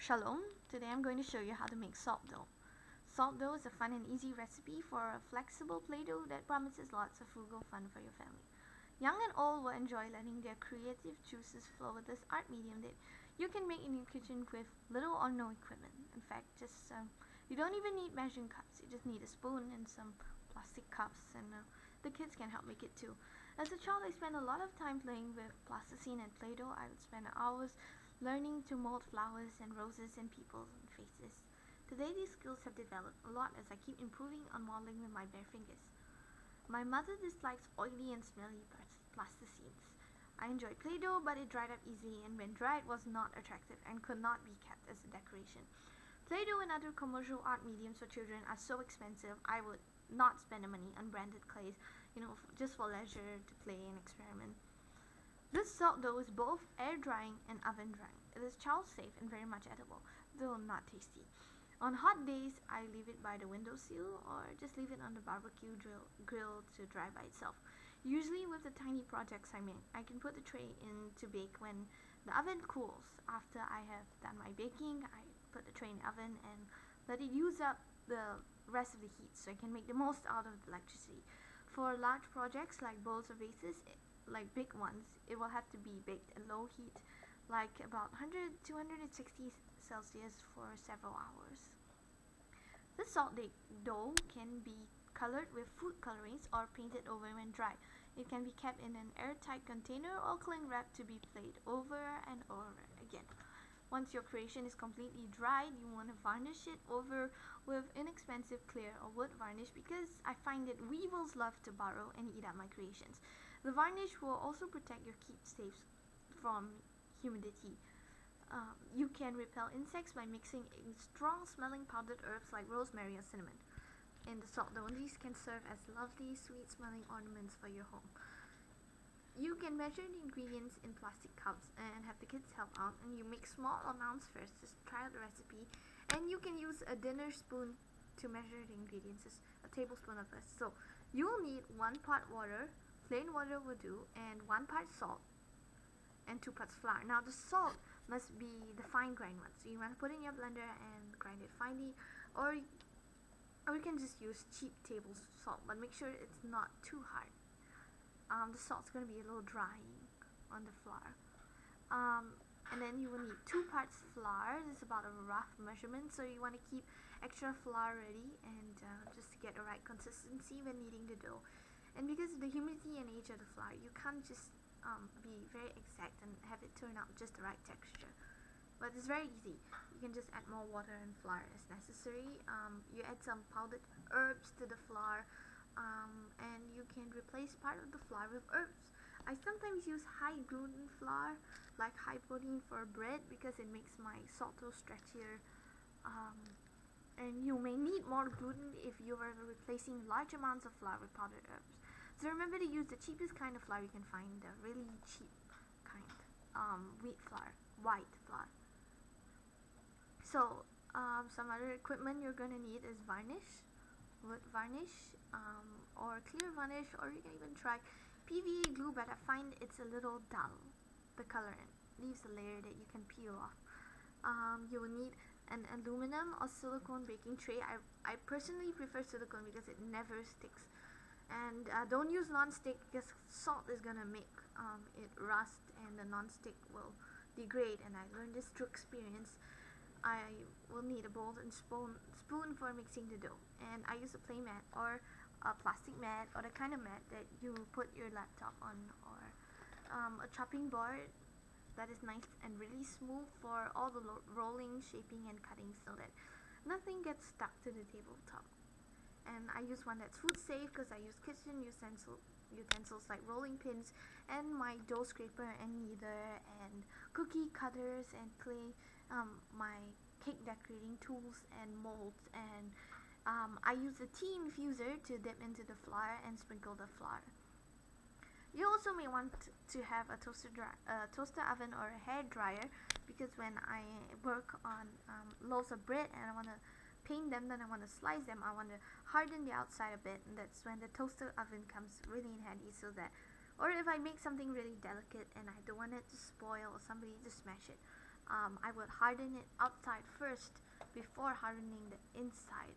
Shalom. Today I'm going to show you how to make salt dough. Salt dough is a fun and easy recipe for a flexible Play-Doh that promises lots of frugal fun for your family. Young and old will enjoy letting their creative juices flow with this art medium that you can make in your kitchen with little or no equipment. In fact, you don't even need measuring cups. You just need a spoon and some plastic cups, and the kids can help make it too. As a child, I spent a lot of time playing with plasticine and Play-Doh. I would spend hours learning to mold flowers and roses and people's faces. Today these skills have developed a lot as I keep improving on modeling with my bare fingers. My mother dislikes oily and smelly plasticines. I enjoyed Play-Doh, but it dried up easily, and when dried was not attractive and could not be kept as a decoration. Play-Doh and other commercial art mediums for children are so expensive, I would not spend the money on branded clays, just for leisure to play and experiment. This salt dough is both air drying and oven drying. It is child safe and very much edible, though not tasty. On hot days, I leave it by the windowsill or just leave it on the barbecue grill to dry by itself. Usually with the tiny projects I make, I can put the tray in to bake when the oven cools. After I have done my baking, I put the tray in the oven and let it use up the rest of the heat so I can make the most out of the electricity. For large projects like bowls or vases, like big ones, it will have to be baked at low heat, like about 100 to 160 Celsius for several hours. The salt dough can be colored with food colorings or painted over when dry. It can be kept in an airtight container or cling wrap to be played over and over again. Once your creation is completely dried, you want to varnish it over with inexpensive clear or wood varnish, because I find that weevils love to burrow and eat up my creations. The varnish will also protect your keepsakes from humidity. You can repel insects by mixing in strong smelling powdered herbs like rosemary or cinnamon in the salt dough. These can serve as lovely sweet smelling ornaments for your home. You can measure the ingredients in plastic cups and have the kids help out, and you make small amounts first, just try out the recipe, and you can use a dinner spoon to measure the ingredients, just a tablespoon of this. So you will need 1 part water, plain water will do, and 1 part salt and 2 parts flour. Now the salt must be the fine grind one, so you want to put it in your blender and grind it finely, or you can just use cheap table salt, but make sure it's not too hard. The salt's going to be a little dry on the flour. And then you will need 2 parts flour. This is about a rough measurement, so you want to keep extra flour ready, and just to get the right consistency when kneading the dough. And because of the humidity and age of the flour, you can't just be very exact and have it turn out just the right texture. But it's very easy. You can just add more water and flour as necessary. You add some powdered herbs to the flour, and you can replace part of the flour with herbs. I sometimes use high gluten flour, like high protein for bread, because it makes my salt dough stretchier. And you may need more gluten if you are replacing large amounts of flour with powdered herbs. So remember to use the cheapest kind of flour you can find, the really cheap kind, white flour. So some other equipment you're going to need is varnish, wood varnish, or clear varnish, or you can even try PVA glue, but I find it's a little dull. The color leaves a layer that you can peel off. You will need an aluminum or silicone baking tray. I personally prefer silicone because it never sticks. And don't use non-stick, because salt is going to make it rust, and the non-stick will degrade, and I learned this through experience. I will need a bowl and spoon for mixing the dough, and I use a play mat or a plastic mat, or the kind of mat that you put your laptop on, or a chopping board that is nice and really smooth for all the rolling, shaping, and cutting, so that nothing gets stuck to the tabletop. And I use one that's food safe, because I use kitchen utensils like rolling pins and my dough scraper and kneader and cookie cutters and clay, my cake decorating tools and molds, and I use a tea infuser to dip into the flour and sprinkle the flour. You also may want to have a toaster oven or a hair dryer, because when I work on loaves of bread and I want to paint them, then I want to slice them, I want to harden the outside a bit, and that's when the toaster oven comes really in handy, so that, or if I make something really delicate and I don't want it to spoil or somebody to smash it, I would harden it outside first before hardening the inside,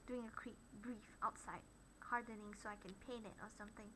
doing a brief outside hardening so I can paint it or something.